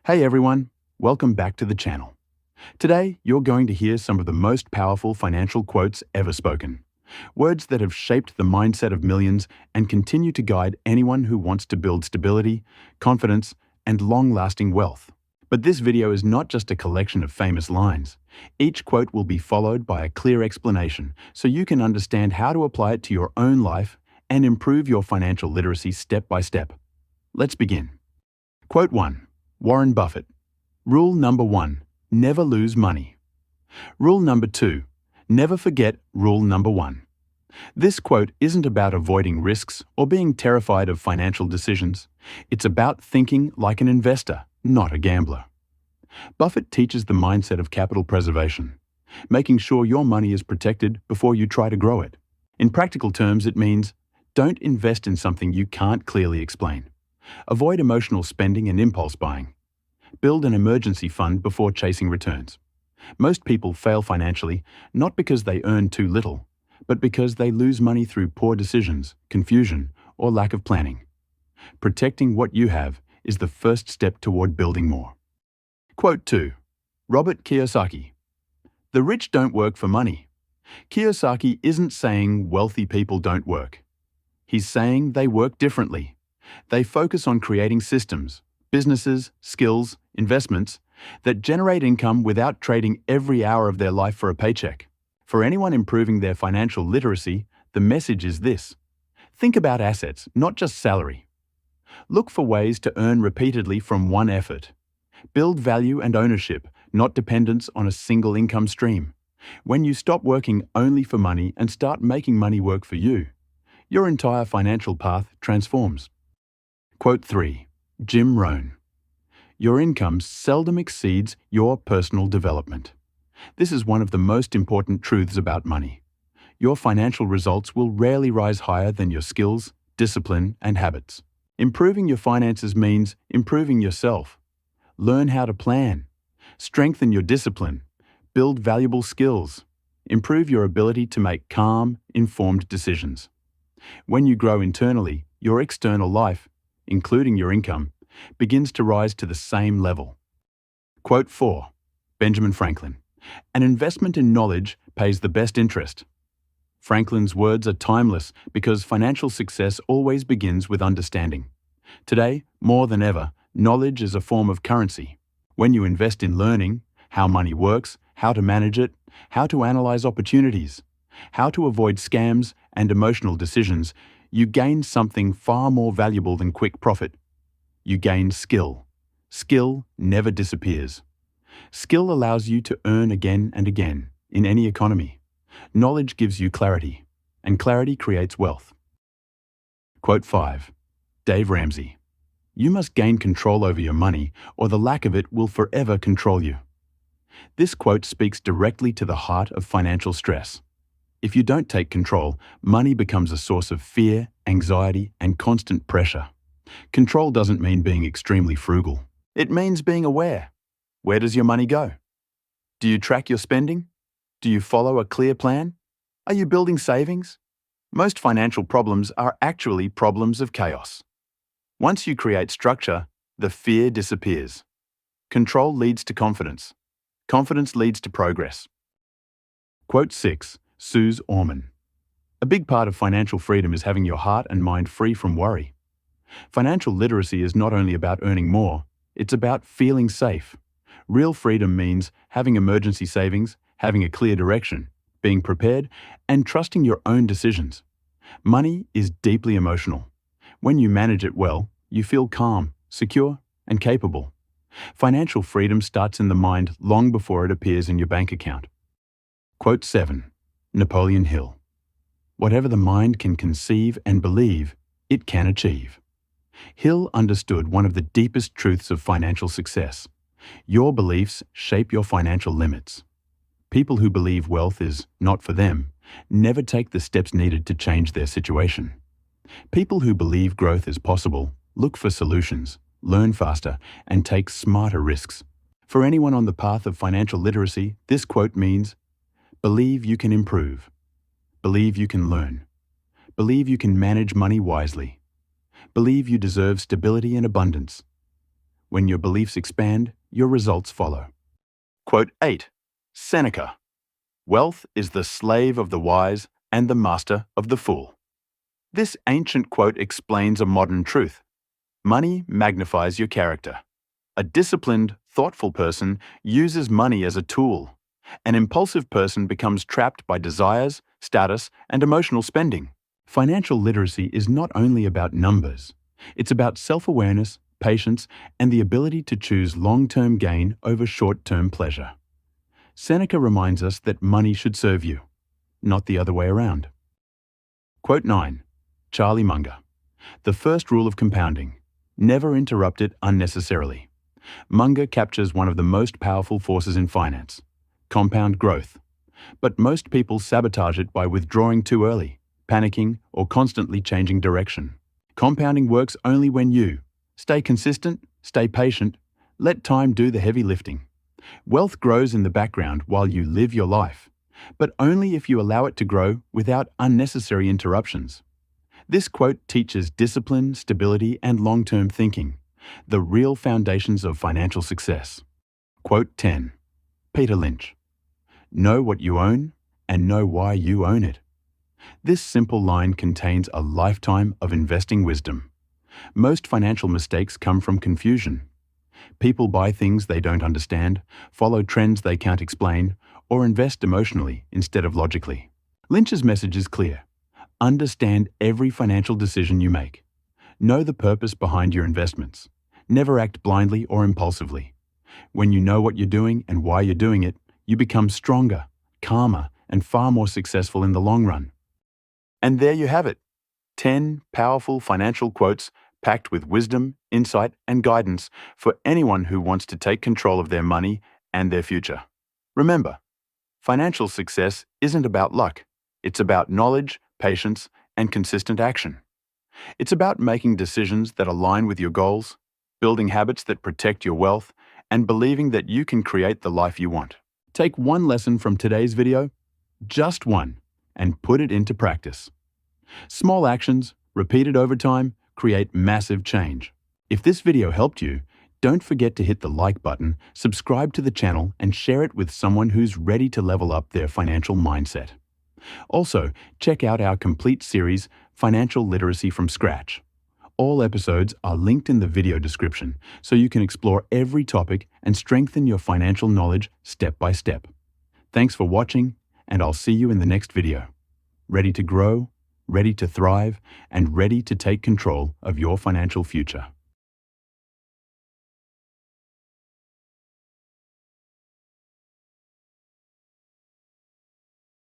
Hey everyone, welcome back to the channel. Today, you're going to hear some of the most powerful financial quotes ever spoken. Words that have shaped the mindset of millions and continue to guide anyone who wants to build stability, confidence, and long-lasting wealth. But this video is not just a collection of famous lines. Each quote will be followed by a clear explanation so you can understand how to apply it to your own life and improve your financial literacy step by step. Let's begin. Quote 1. Warren Buffett. Rule number 1. Never lose money. Rule number 2. Never forget rule number 1. This quote isn't about avoiding risks or being terrified of financial decisions. It's about thinking like an investor, not a gambler. Buffett teaches the mindset of capital preservation, making sure your money is protected before you try to grow it. In practical terms, it means don't invest in something you can't clearly explain. Avoid emotional spending and impulse buying. Build an emergency fund before chasing returns. Most people fail financially not because they earn too little, but because they lose money through poor decisions, confusion, or lack of planning. Protecting what you have is the first step toward building more. Quote 2. Robert Kiyosaki. The rich don't work for money. Kiyosaki isn't saying wealthy people don't work. He's saying they work differently. They focus on creating systems, businesses, skills, investments that generate income without trading every hour of their life for a paycheck. For anyone improving their financial literacy, the message is this. Think about assets, not just salary. Look for ways to earn repeatedly from one effort. Build value and ownership, not dependence on a single income stream. When you stop working only for money and start making money work for you, your entire financial path transforms. Quote 3. Jim Rohn. Your income seldom exceeds your personal development. This is one of the most important truths about money. Your financial results will rarely rise higher than your skills, discipline, and habits. Improving your finances means improving yourself. Learn how to plan. Strengthen your discipline. Build valuable skills. Improve your ability to make calm, informed decisions. When you grow internally, your external life, including your income, begins to rise to the same level. Quote 4. Benjamin Franklin. An investment in knowledge pays the best interest. Franklin's words are timeless because financial success always begins with understanding. Today, more than ever, knowledge is a form of currency. When you invest in learning how money works, how to manage it, how to analyze opportunities, how to avoid scams and emotional decisions, you gain something far more valuable than quick profit. You gain skill. Skill never disappears. Skill allows you to earn again and again in any economy. Knowledge gives you clarity, and clarity creates wealth. Quote 5. Dave Ramsey. You must gain control over your money, or the lack of it will forever control you. This quote speaks directly to the heart of financial stress. If you don't take control, money becomes a source of fear, anxiety, and constant pressure. Control doesn't mean being extremely frugal. It means being aware. Where does your money go? Do you track your spending? Do you follow a clear plan? Are you building savings? Most financial problems are actually problems of chaos. Once you create structure, the fear disappears. Control leads to confidence. Confidence leads to progress. Quote 6. Suze Orman. A big part of financial freedom is having your heart and mind free from worry. Financial literacy is not only about earning more, it's about feeling safe. Real freedom means having emergency savings, having a clear direction, being prepared, and trusting your own decisions. Money is deeply emotional. When you manage it well, you feel calm, secure, and capable. Financial freedom starts in the mind long before it appears in your bank account. Quote 7. Napoleon Hill. Whatever the mind can conceive and believe, it can achieve. Hill understood one of the deepest truths of financial success. Your beliefs shape your financial limits. People who believe wealth is not for them never take the steps needed to change their situation. People who believe growth is possible look for solutions, learn faster, and take smarter risks. For anyone on the path of financial literacy, this quote means, believe you can improve. Believe you can learn. Believe you can manage money wisely. Believe you deserve stability and abundance. When your beliefs expand, your results follow. Quote 8. Seneca. Wealth is the slave of the wise and the master of the fool. This ancient quote explains a modern truth. Money magnifies your character. A disciplined, thoughtful person uses money as a tool. An impulsive person becomes trapped by desires, status, and emotional spending. Financial literacy is not only about numbers. It's about self-awareness, patience, and the ability to choose long-term gain over short-term pleasure. Seneca reminds us that money should serve you, not the other way around. Quote 9. Charlie Munger. The first rule of compounding: never interrupt it unnecessarily. Munger captures one of the most powerful forces in finance: compound growth. But most people sabotage it by withdrawing too early, panicking, or constantly changing direction. Compounding works only when you stay consistent, stay patient, let time do the heavy lifting. Wealth grows in the background while you live your life, but only if you allow it to grow without unnecessary interruptions. This quote teaches discipline, stability, and long-term thinking, the real foundations of financial success. Quote 10. Peter Lynch. Know what you own and know why you own it. This simple line contains a lifetime of investing wisdom. Most financial mistakes come from confusion. People buy things they don't understand, follow trends they can't explain, or invest emotionally instead of logically. Lynch's message is clear. Understand every financial decision you make. Know the purpose behind your investments. Never act blindly or impulsively. When you know what you're doing and why you're doing it, you become stronger, calmer, and far more successful in the long run. And there you have it. 10 powerful financial quotes packed with wisdom, insight, and guidance for anyone who wants to take control of their money and their future. Remember, financial success isn't about luck. It's about knowledge, patience, and consistent action. It's about making decisions that align with your goals, building habits that protect your wealth, and believing that you can create the life you want. Take one lesson from today's video, just one, and put it into practice. Small actions, repeated over time, create massive change. If this video helped you, don't forget to hit the like button, subscribe to the channel, and share it with someone who's ready to level up their financial mindset. Also, check out our complete series, Financial Literacy from Scratch. All episodes are linked in the video description, so you can explore every topic and strengthen your financial knowledge step by step. Thanks for watching, and I'll see you in the next video. Ready to grow, ready to thrive, and ready to take control of your financial future.